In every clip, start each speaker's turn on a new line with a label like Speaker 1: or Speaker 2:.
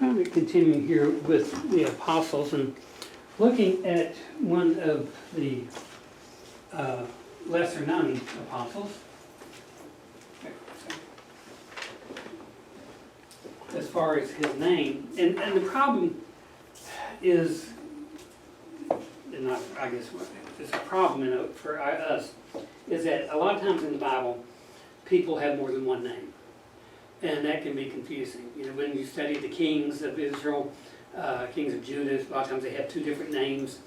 Speaker 1: probably continuing here with the apostles and looking at one of the lesser known apostles. As far as his name, and the problem is, and not, I guess it's a problem for us, is that a lot of times in the Bible, people have more than one name. And that can be confusing. You know, when you study the kings of Israel, kings of Judah, a lot of times they have two different names.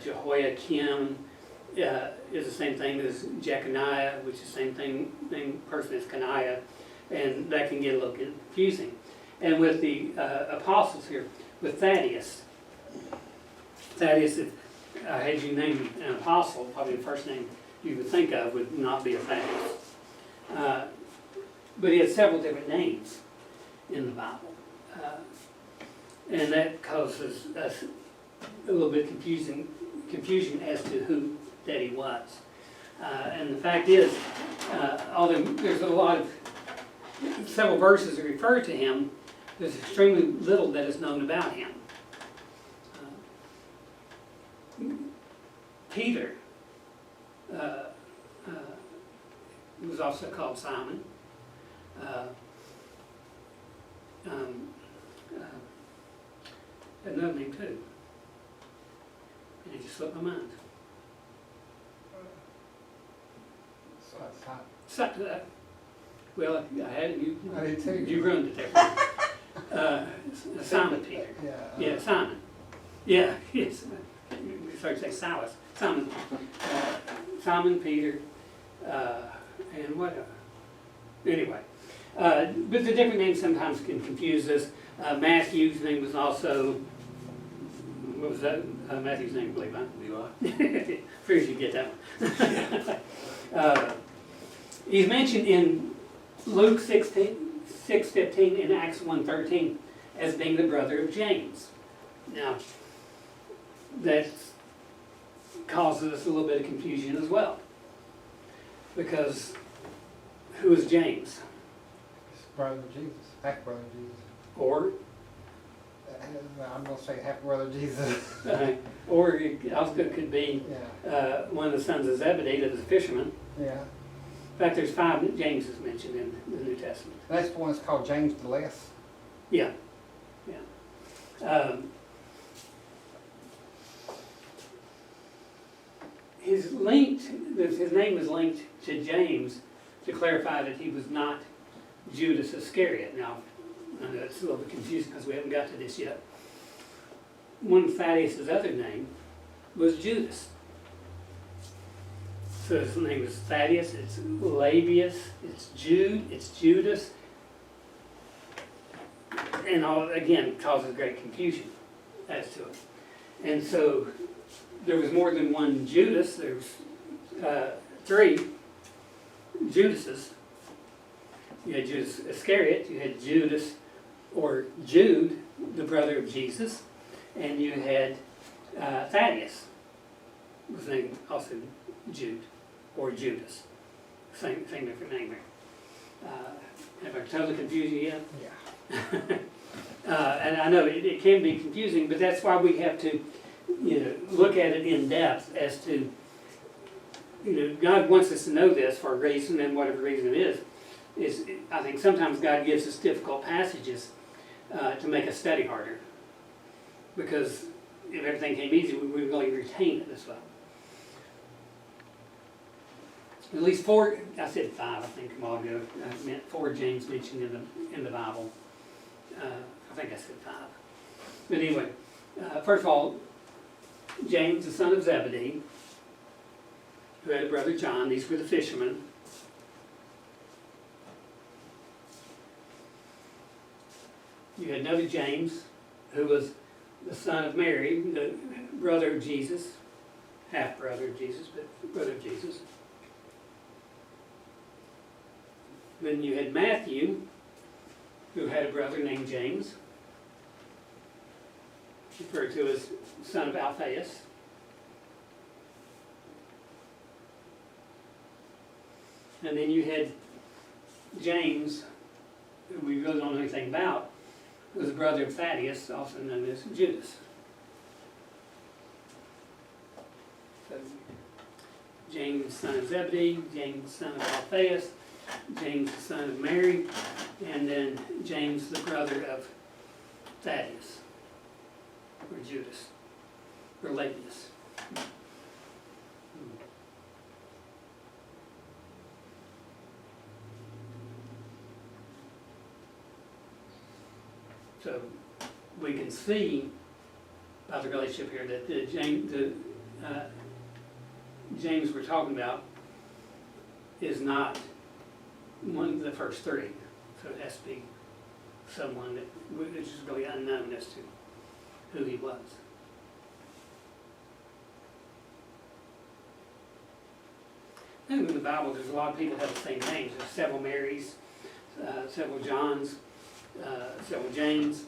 Speaker 1: Jehoiakim is the same thing as Jeconiah, which is the same person as Coniah, and that can get a little confusing. And with the apostles here, with Thaddeus, if I had you name an apostle, probably the first name you would think of would not be a Thaddeus. But he has several different names in the Bible. And that causes us a little bit confusion as to who that he was. And the fact is, although there's a lot of, several verses that refer to him, there's extremely little that is known about him. Peter was also called Simon. Another name too. And it just slipped my mind. Well, I had it, you ruined it there. Simon Peter. Yeah, Simon. Yeah, yes. Sorry to say Silas. Simon. Simon Peter. And what? Anyway. But the different names sometimes can confuse us. Matthew's name was also, what was that? Matthew's name, Levi. Levi. Figured you'd get that one. He's mentioned in Luke 6:15 and Acts 1:13 as being the brother of James. Now, that causes us a little bit of confusion as well. Because who is James?
Speaker 2: Brother of Jesus, half brother of Jesus.
Speaker 1: Or?
Speaker 2: I'm going to say half brother of Jesus.
Speaker 1: Or it also could be one of the sons of Zebedee that was a fisherman.
Speaker 2: Yeah.
Speaker 1: In fact, there's 5 Jameses mentioned in the New Testament.
Speaker 2: That's the one that's called James the Less.
Speaker 1: Yeah. Yeah. His name was linked to James to clarify that he was not Judas Iscariot. Now, I know it's a little bit confusing because we haven't got to this yet. One of Thaddeus' other name was Judas. So his name is Thaddeus, it's Labius, it's Jude, it's Judas. And all, again, causes great confusion as to it. And so there was more than one Judas. There was 3 Judases. You had Judas Iscariot, you had Judas or Jude, the brother of Jesus, and you had Thaddeus, whose name also Jude or Judas. Same different name there. Have I totally confused you yet?
Speaker 2: Yeah.
Speaker 1: And I know it can be confusing, but that's why we have to, look at it in depth as to, God wants us to know this for a reason, and whatever reason it is I think sometimes God gives us difficult passages to make us study harder. Because if everything came easy, we would really retain it as well. At least 4, I said 5, I think a while ago. I meant 4 James mentioned in the Bible. I think I said 5. But anyway, first of all, James, the son of Zebedee, who had a brother John. These were the fishermen. You had another James, who was the son of Mary, the brother of Jesus, half brother of Jesus, but brother of Jesus. Then you had Matthew, who had a brother named James, referred to as son of Alphaeus. And then you had James, who we really don't know anything about, was the brother of Thaddeus, also known as Judas. So, James, son of Zebedee, James, son of Alphaeus, James, the son of Mary, and then James, the brother of Thaddeus, or Judas, or Labius. So we can see by the relationship here that the James we're talking about is not one of the first three. So it has to be someone that is just really unknown as to who he was. And in the Bible, there's a lot of people that have the same names. There's several Marys, several Johns, several James.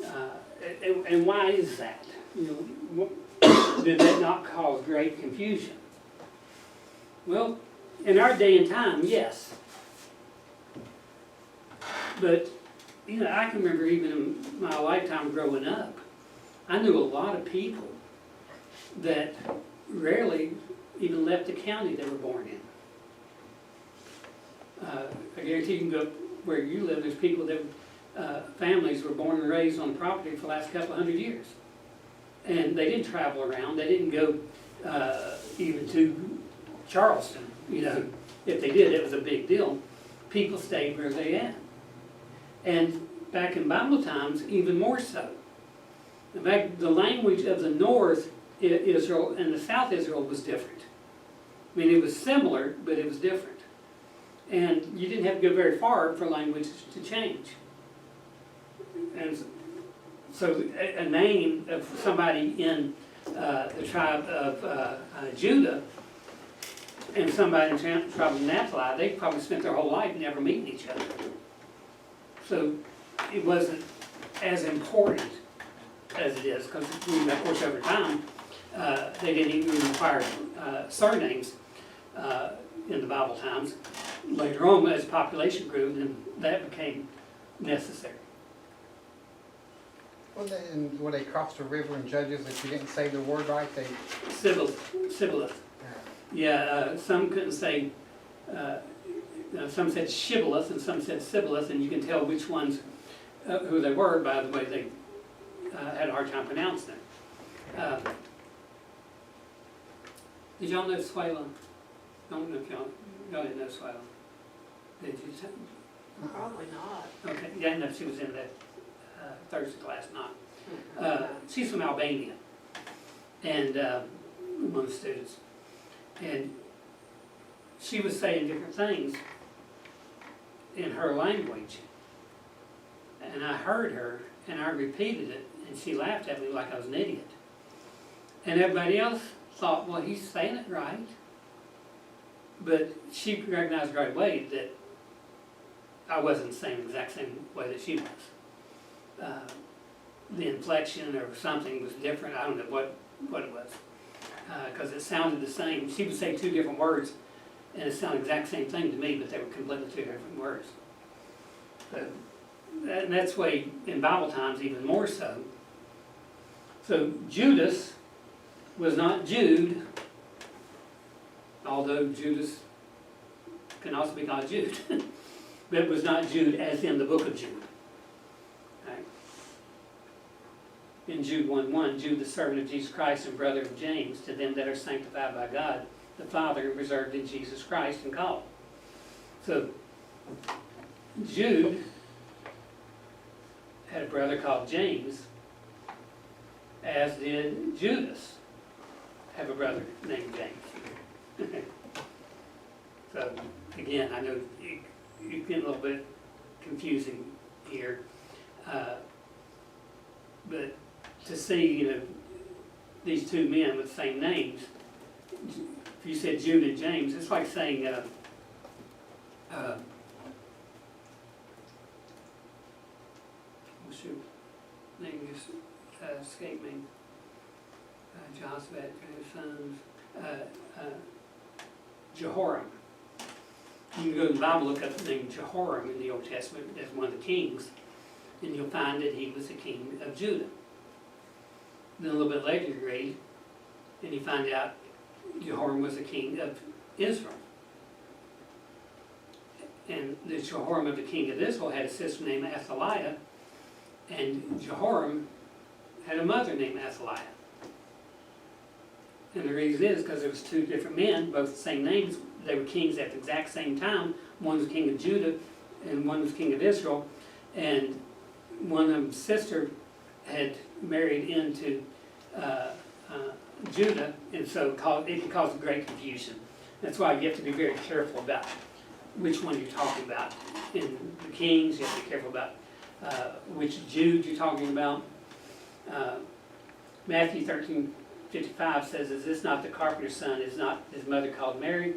Speaker 1: And why is that? You know, did that not cause great confusion? Well, in our day and time, yes. But, you know, I can remember even in my lifetime growing up, I knew a lot of people that rarely even left the county they were born in. I guarantee you can go where you live, there's people that families were born and raised on property for the last couple of 100 years. And they didn't travel around, they didn't go even to Charleston, you know. If they did, it was a big deal. People stayed where they at. And back in Bible times, even more so. In fact, the language of the north Israel and the south Israel was different. I mean, it was similar, but it was different. And you didn't have to go very far for language to change. And so a name of somebody in the tribe of Judah and somebody in the tribe of Naphtali, they probably spent their whole life never meeting each other. So it wasn't as important as it is, because of course over time they didn't even require surnames in the Bible times. Later on, as population grew, then that became necessary.
Speaker 2: Well, when they crossed the river in Judges, if you didn't say the word right, they...
Speaker 1: Sibboleth. Yeah, some couldn't say, some said Shibboleth and some said Sibboleth, and you can tell which ones, who they were by the way they had a hard time pronouncing it. Did y'all know Swayla? I don't know if y'all didn't know Swayla. Did you?
Speaker 3: Probably not.
Speaker 1: Okay, yeah, no, she was in that Thursday class, not. She's from Albania, and one of the students. And she was saying different things in her language. And I heard her, and I repeated it, and she laughed at me like I was an idiot. And everybody else thought, well, he's saying it right. But she recognized right away that I wasn't saying the exact same way that she was. The inflection or something was different. I don't know what it was. Because it sounded the same. She would say two different words, and it sounded the exact same thing to me, but they were completely two different words. And that's why in Bible times even more so. So Judas was not Jude, although Judas can also be called Jude. But it was not Jude as in the book of Jude. Right. In Jude 1:1, Jude, the servant of Jesus Christ and brother of James, to them that are sanctified by God, the Father, and reserved in Jesus Christ and called. So, Jude had a brother called James, as did Judas have a brother named James. So, again, I know you get a little bit confusing here, but to see, these two men with the same names, if you said Jude and James, it's like saying, shoot, name just escaped me. Joshua, his sons, Jehoram. You can go to the Bible, look up the name Jehoram in the Old Testament as one of the kings. and you'll find that he was the king of Judah. Then a little bit later you read, and you find out Jehoram was the king of Israel. And the Jehoram of the king of Israel had a sister named Athaliah, and Jehoram had a mother named Athaliah. And the reason is because there was two different men, both the same names. They were kings at the exact same time. One was king of Judah, and one was king of Israel. And one of them's sister had married into Judah, and so it can cause great confusion. That's why you have to be very careful about which one you're talking about. In the kings, you have to be careful about which Jude you're talking about. Matthew 13:55 says, "Is this not the carpenter's son? Is not his mother called Mary?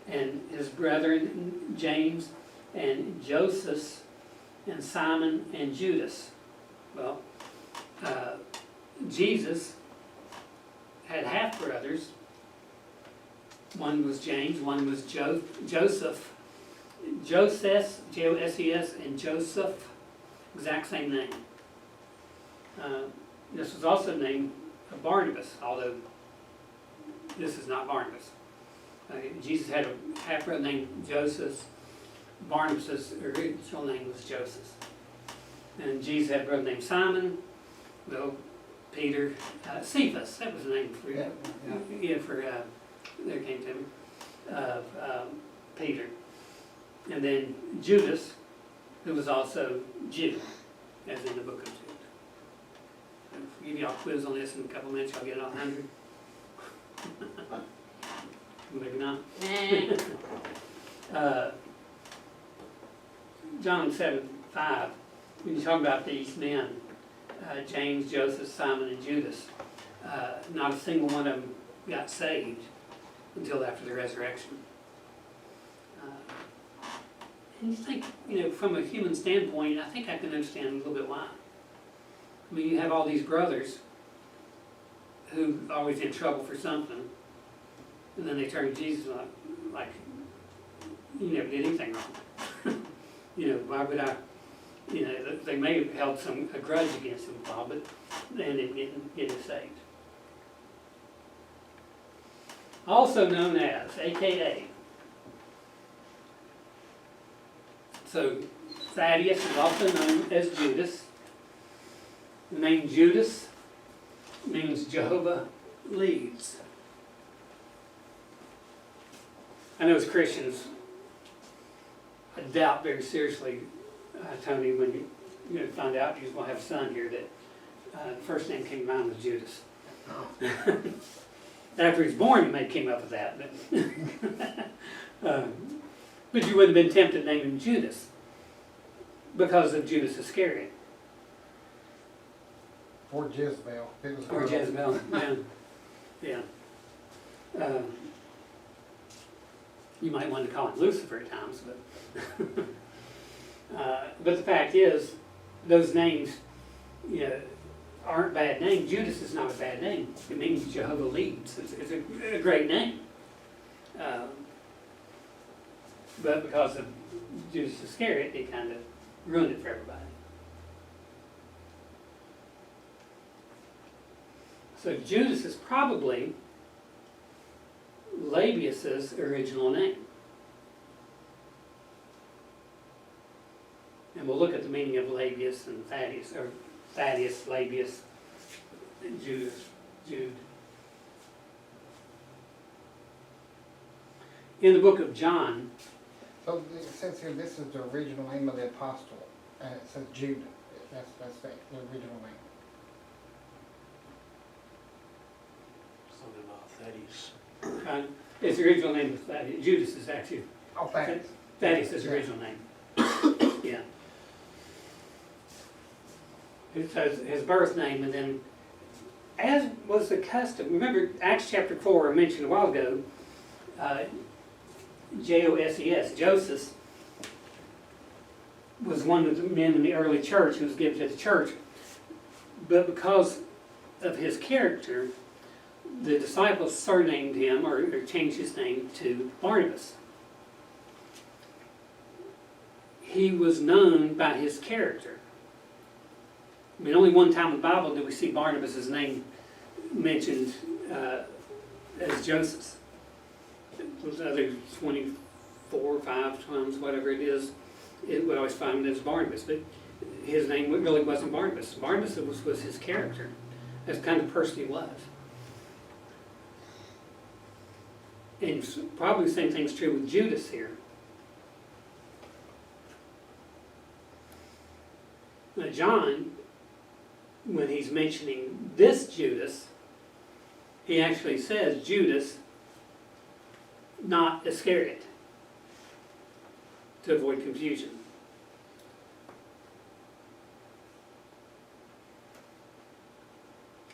Speaker 1: And his brethren James and Joseph and Simon and Judas?" Well, Jesus had half brothers. One was James, one was Joseph. Joseph, J-O-S-E-S, and Joseph, exact same name. This was also named Barnabas, although this is not Barnabas. Jesus had a half-brother named Joseph. Barnabas' original name was Joseph. And Jesus had a brother named Simon. Well, Peter, Cephas, that was the name for there came to me, Peter. And then Judas, who was also Jude, as in the book of Jude. I'll give you all a quiz on this in a couple of minutes, I'll get it all 100. Maybe not. John 7:5, when you talk about these men, James, Joseph, Simon, and Judas, not a single one of them got saved until after the resurrection. And you think, from a human standpoint, I think I can understand a little bit why. I mean, you have all these brothers who are always in trouble for something, and then they turn to Jesus like you never did anything wrong. Why would I? They may have held a grudge against him for a while, but they ended up getting saved. Also known as, AKA. So Thaddeus is also known as Judas. The name Judas means Jehovah leads. I know as Christians, I doubt very seriously, Tony, when you find out you're going to have a son here, that the first name came to mind was Judas. After he's born, you may came up with that, but you wouldn't have been tempted to name him Judas because of Judas Iscariot.
Speaker 2: Or Jezebel.
Speaker 1: Or Jezebel, yeah. You might want to call him Lucifer at times, but the fact is, those names, aren't bad names. Judas is not a bad name. It means Jehovah leads. It's a great name. But because of Judas Iscariot, they kind of ruined it for everybody. So Judas is probably Labius's original name. And we'll look at the meaning of Labius and Thaddeus, or Thaddeus, Labius, and Jude. In the book of John.
Speaker 2: So it says here, this is the original name of the apostle, and it says Judah. That's the original name.
Speaker 3: Something about Thaddeus.
Speaker 1: His original name was Thaddeus. Judas is actually
Speaker 2: Thaddeus.
Speaker 1: Thaddeus is his original name. Yeah. It says his birth name, and then, as was the custom, remember Acts chapter 4 I mentioned a while ago, Joses, Joseph, was one of the men in the early church who was given to the church. But because of his character, the disciples surnamed him, or changed his name to Barnabas. He was known by his character. I mean, only one time in the Bible do we see Barnabas' name mentioned as Joseph. Those other 24, 5 times, whatever it is, we always find it as Barnabas. But his name really wasn't Barnabas. Barnabas was his character. That's the kind of person he was. And probably the same thing's true with Judas here. Now John, when he's mentioning this Judas, he actually says Judas, not Iscariot, to avoid confusion.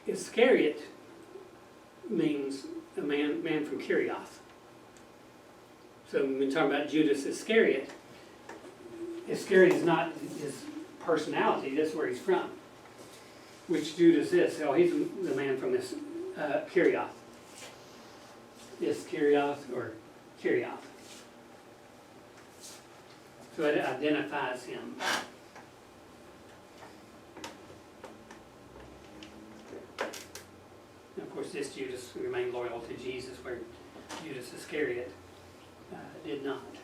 Speaker 1: Iscariot means a man from Kirioth. So when we talk about Judas Iscariot, Iscariot is not his personality, that's where he's from. Which Judas is? Oh, he's the man from this Kirioth. Iscariot or Kirioth. So it identifies him. And of course, this Judas remained loyal to Jesus, where Judas Iscariot did not.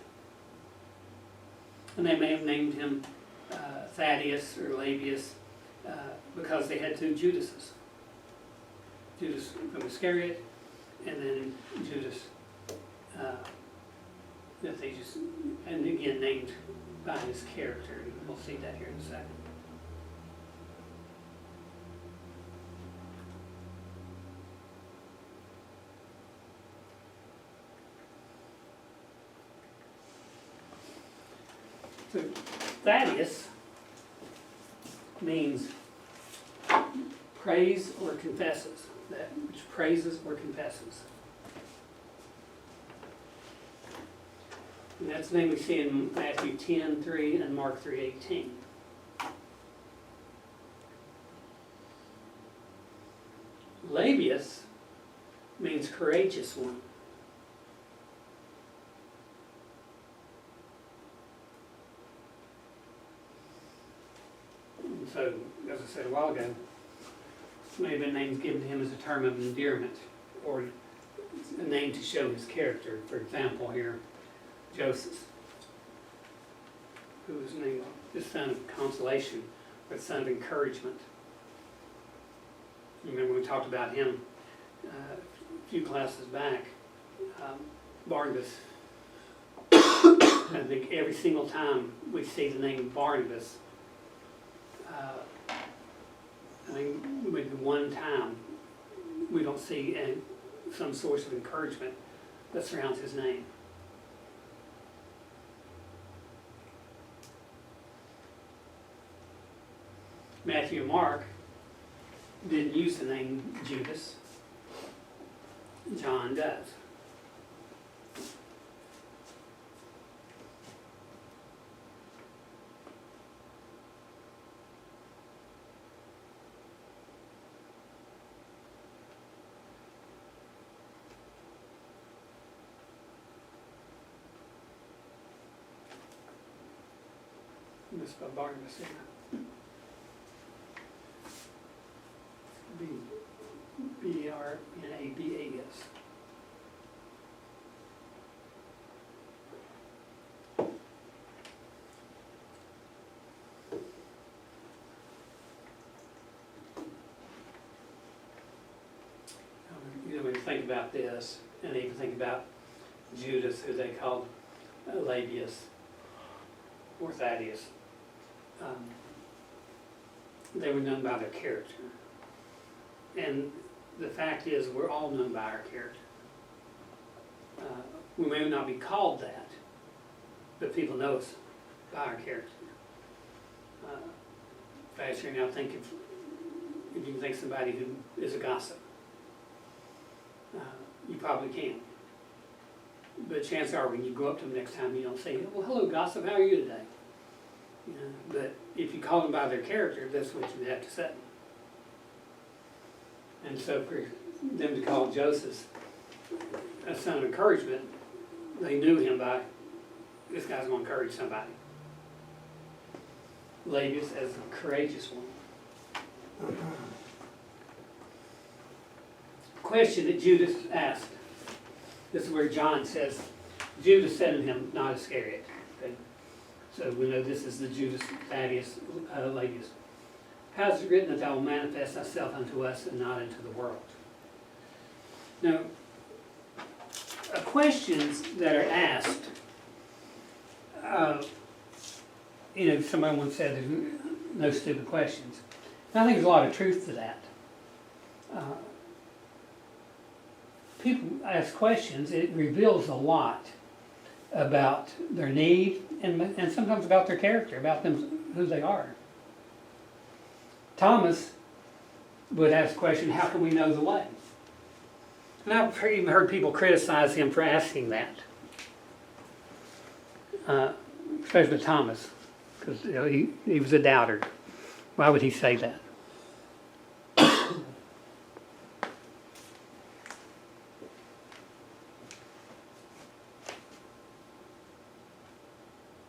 Speaker 1: And they may have named him Thaddeus or Labius because they had two Judases. Judas from Iscariot, and then Judas that they just, and again, named by his character. We'll see that here in a second. So Thaddeus means praise or confesses, that which praises or confesses. And that's the name we see in Matthew 10:3 and Mark 3:18. Labius means courageous one. And so, as I said a while ago, may have been names given to him as a term of endearment, or a name to show his character. For example, here, Joseph, who was named the son of consolation, or the son of encouragement. Remember we talked about him a few classes back. Barnabas, I think every single time we see the name Barnabas, I think maybe one time we don't see some source of encouragement that surrounds his name. Matthew and Mark didn't use the name Judas. John does. This by Barnabas here. B-R-N-A-B-A-S. When you think about this, and even think about Judas, who they called Labius or Thaddeus, they were known by their character. And the fact is, we're all known by our character. We may not be called that, but people know us by our character. Fast here now, think if you can think of somebody who is a gossip. You probably can. But chances are when you go up to them next time, you don't say, well, hello, gossip, how are you today? You know, but if you call them by their character, that's what you have to say. And so for them to call Joseph a son of encouragement, they knew him by, this guy's going to encourage somebody. Labius as a courageous one. question that Judas asked. This is where John says, Judas said to him, not Iscariot. Okay? So we know this is the Judas Thaddeus Labius. How is it written that thou wilt manifest thyself unto us and not unto the world? Now, questions that are asked, someone once said there's no stupid questions. And I think there's a lot of truth to that. People ask questions, it reveals a lot about their need and sometimes about their character, about them, who they are. Thomas would ask the question, how can we know the way? And I've even heard people criticize him for asking that. Especially Thomas, because he was a doubter. Why would he say that?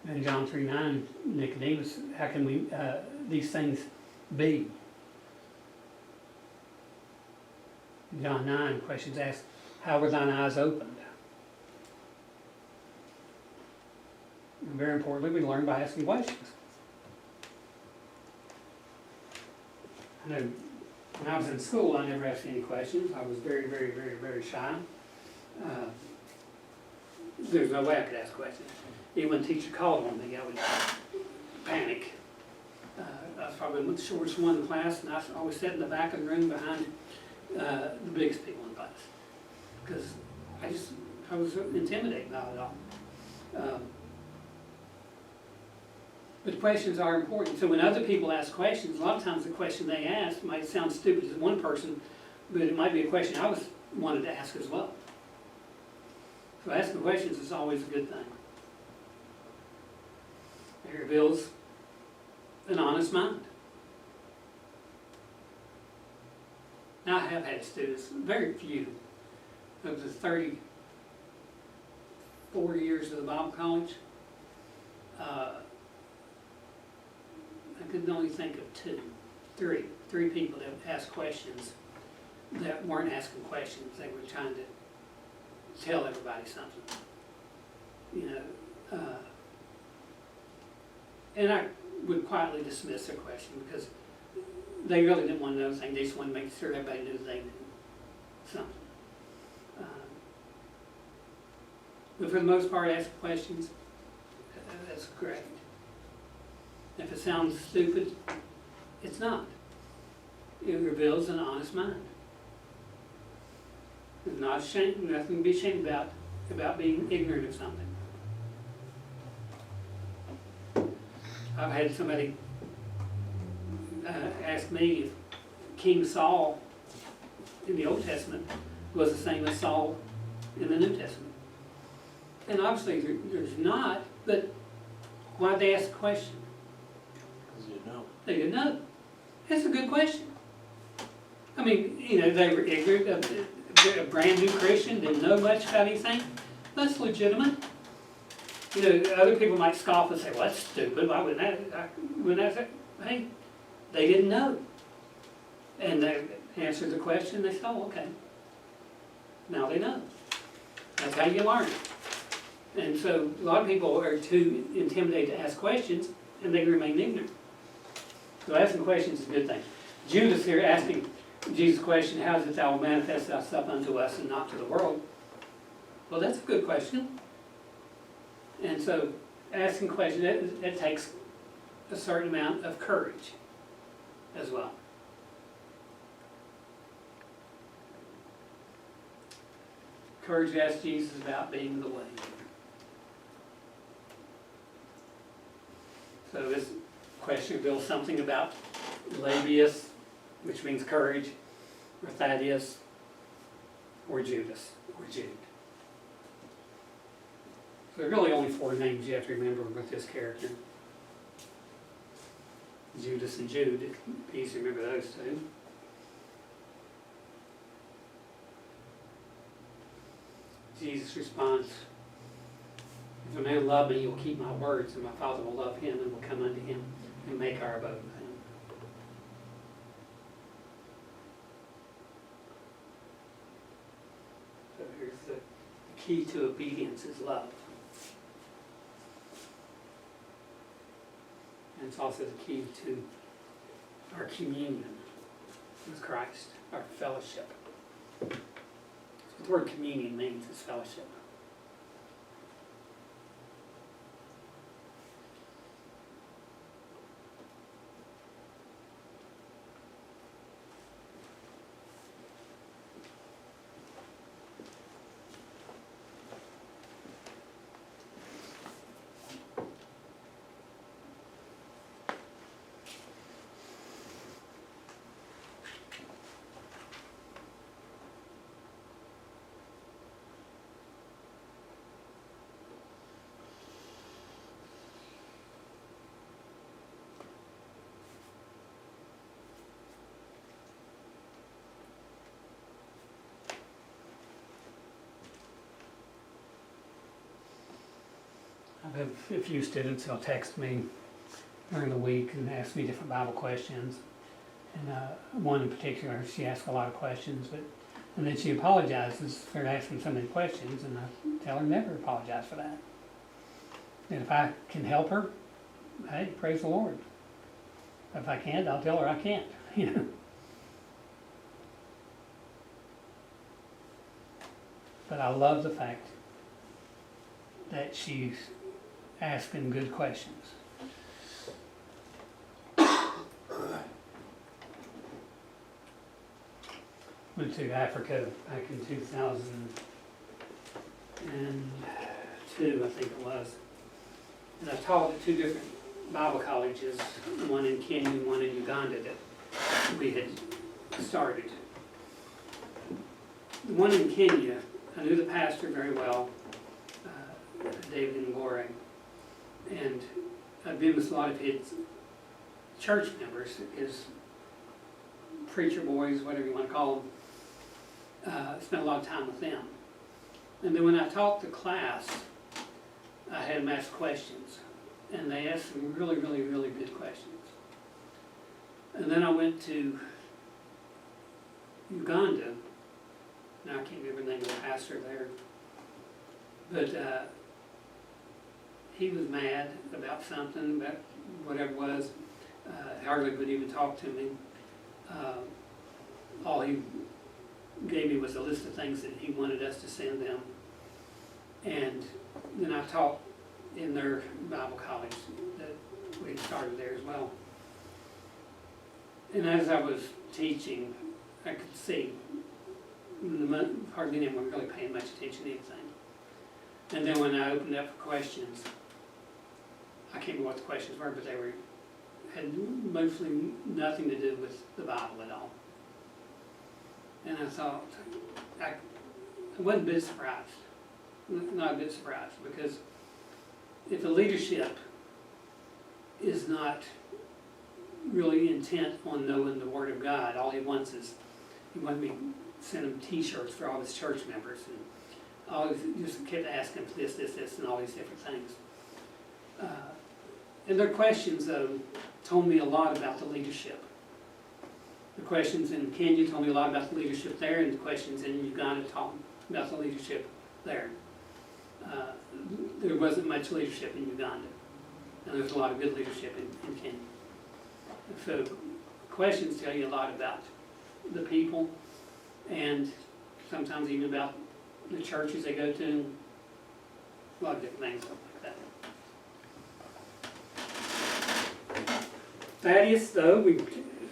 Speaker 1: In John 3:9, Nicodemus, how can we these things be? In John 9, questions asked, how were thine eyes opened? And very importantly, we learn by asking questions. I know when I was in school, I never asked any questions. I was very, very, very, very shy. There's no way I could ask questions. Even when the teacher called on me, I would panic. I was probably the shortest one in the class, and I always sat in the back of the room behind the biggest people in class. Because I was intimidated by it all. But questions are important. So when other people ask questions, a lot of times the question they ask might sound stupid to one person, but it might be a question I wanted to ask as well. So asking questions is always a good thing. It reveals an honest mind. Now I have had students, very few, of the 34 years of the Bible college, I could only think of three people that asked questions that weren't asking questions. They were trying to tell everybody something. And I would quietly dismiss their question because they really didn't want to know anything. They just wanted to make sure everybody knew they knew something. But for the most part, asking questions, that's correct. If it sounds stupid, it's not. It reveals an honest mind. There's not shame, nothing to be ashamed about being ignorant of something. I've had somebody ask me if King Saul in the Old Testament was the same as Saul in the New Testament. And obviously there's not, but why'd they ask the question?
Speaker 3: Because you know.
Speaker 1: They didn't know. That's a good question. I mean, they were ignorant, a brand new Christian, didn't know much about anything. That's legitimate. Other people might scoff and say, well, that's stupid. Why wouldn't that say? Hey, they didn't know. And they answered the question, they said, oh, okay. Now they know. That's how you learn. And so a lot of people are too intimidated to ask questions, and they remain ignorant. So asking questions is a good thing. Judas here asking Jesus' question, how is it thou wilt manifest thyself unto us and not to the world? Well, that's a good question. And so asking questions, that takes a certain amount of courage as well. Courage to ask Jesus about being the way. So this question reveals something about Labius, which means courage, or Thaddeus, or Judas, or Jude. So there are really only 4 names you have to remember with this character. Judas and Jude, it's easy to remember those two. Jesus responds, if a man love me, he will keep my words, and my Father will love him, and will come unto him, and make our abode with him. key to obedience is love. And it's also the key to our communion with Christ, our fellowship. That's what the word communion means, is fellowship. I've had a few students who'll text me during the week and ask me different Bible questions. And one in particular, she asked a lot of questions, and then she apologizes for asking so many questions, and I tell her never apologize for that. And if I can help her, hey, praise the Lord. If I can't, I'll tell her I can't, you know. But I love the fact that she's asking good questions. Went to Africa back in 2002, I think it was. And I taught at two different Bible colleges, one in Kenya and one in Uganda that we had started. The one in Kenya, I knew the pastor very well, David Ngore, and I've been with a lot of his church members, his preacher boys, whatever you want to call them. Spent a lot of time with them. And then when I taught the class, I had them ask questions, and they asked some really, really, really good questions. And then I went to Uganda, and I can't remember the name of the pastor there, but he was mad about something, about whatever it was. Hardly would even talk to me. All he gave me was a list of things that he wanted us to send them. And then I taught in their Bible college that we started there as well. And as I was teaching, I could see hardly anyone really paying much attention to anything. And then when I opened up for questions, I can't remember what the questions were, but they had mostly nothing to do with the Bible at all. And I thought, I wasn't a bit surprised, not a bit surprised, because if the leadership is not really intent on knowing the Word of God, all he wants is, he wanted me to send him t-shirts for all his church members, and always just kept asking for this, and all these different things. And their questions, though, told me a lot about the leadership. The questions in Kenya told me a lot about the leadership there, and the questions in Uganda told me about the leadership there. There wasn't much leadership in Uganda, and there's a lot of good leadership in Kenya. So questions tell you a lot about the people, and sometimes even about the churches they go to, and a lot of different things like that. Thaddeus, though,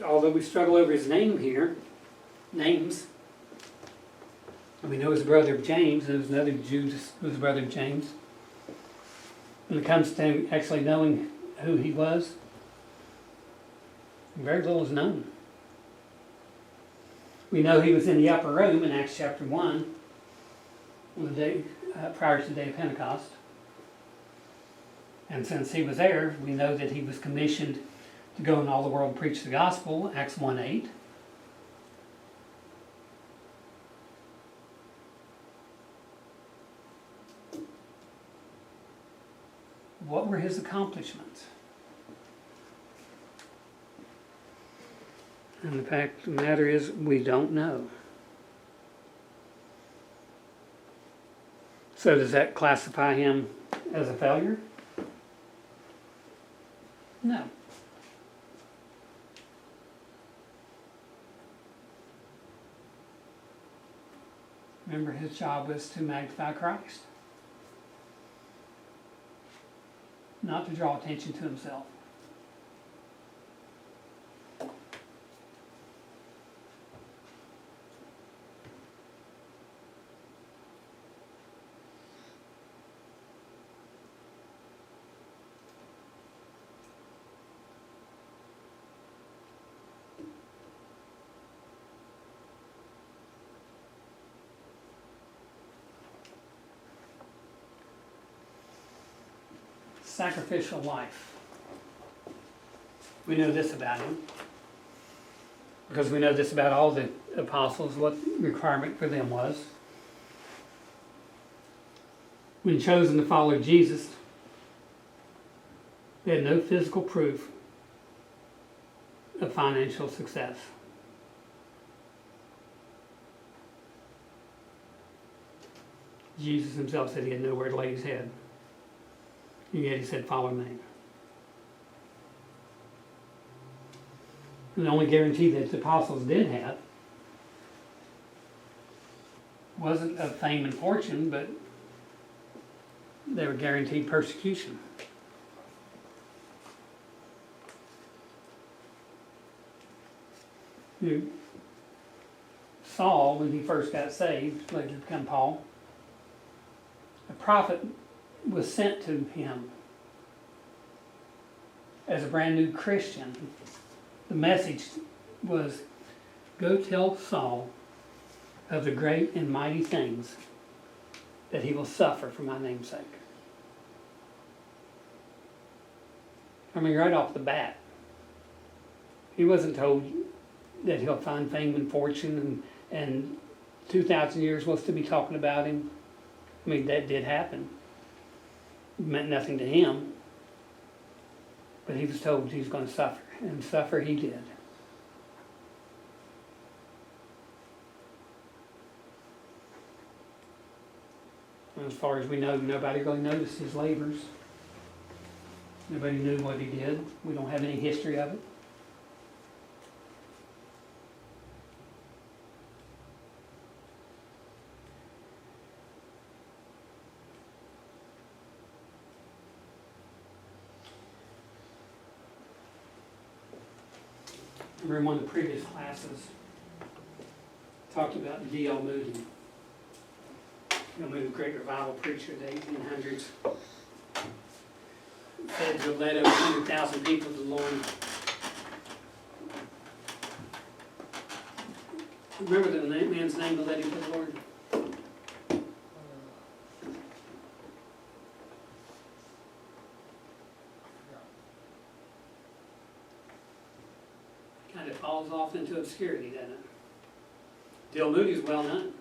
Speaker 1: although we struggle over his name here, names, and we know his brother James, and there's another Judas who was the brother of James. When it comes to actually knowing who he was, very little is known. We know he was in the upper room in Acts chapter 1, on the day, prior to the day of Pentecost. And since he was there, we know that he was commissioned to go in all the world and preach the gospel, Acts 1:8. What were his accomplishments? And the fact of the matter is, we don't know. So does that classify him as a failure? No. Remember, his job was to magnify Christ, not to draw attention to himself. Sacrificial life. We know this about him because we know this about all the apostles, what the requirement for them was. When chosen to follow Jesus, they had no physical proof of financial success. Jesus himself said he had nowhere to lay his head. And yet he said, follow me. And the only guarantee that the apostles did have wasn't of fame and fortune, but they were guaranteed persecution. Saul, when he first got saved, later became Paul, a prophet was sent to him as a brand new Christian. The message was, go tell Saul of the great and mighty things that he will suffer for my name's sake. I mean, right off the bat, he wasn't told that he'll find fame and fortune and 2,000 years was to be talking about him. I mean, that did happen. It meant nothing to him. But he was told he was going to suffer, and suffer he did. And as far as we know, nobody really noticed his labors. Nobody knew what he did. We don't have any history of it. I remember one of the previous classes talked about D.L. Moody. Moody, great revival preacher of the 1800s. Said to have led over 100,000 people to the Lord. Remember the man's name that led him to the Lord? Kind of falls off into obscurity, doesn't it? D.L. Moody is well known.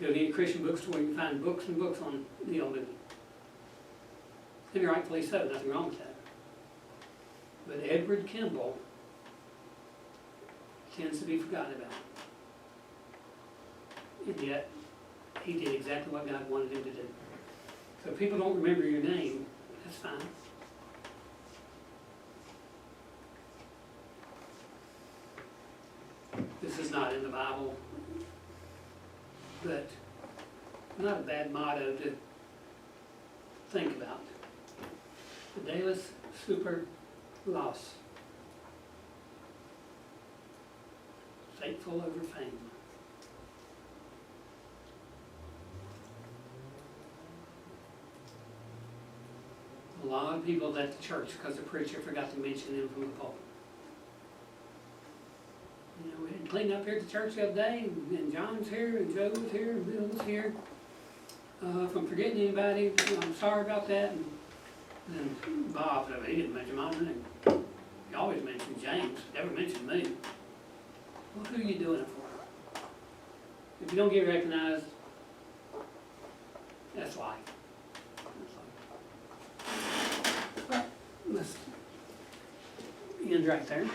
Speaker 1: Go to any Christian bookstore, you can find books and books on D.L. Moody. And rightfully so, nothing wrong with that. But Edward Kimball tends to be forgotten about. And yet, he did exactly what God wanted him to do. So if people don't remember your name, that's fine. This is not in the Bible, but not a bad motto to think about. Fidelis super los. Faithful over fame. A lot of people left the church because the preacher forgot to mention him from the pulpit. You know, we had cleaned up here at the church the other day, and John's here, and Joe was here, and Bill was here. If I'm forgetting anybody, I'm sorry about that. And Bob, he didn't mention my name. He always mentioned James, never mentioned me. Well, who are you doing it for? If you don't get recognized, that's life. That's life. But let's end right there.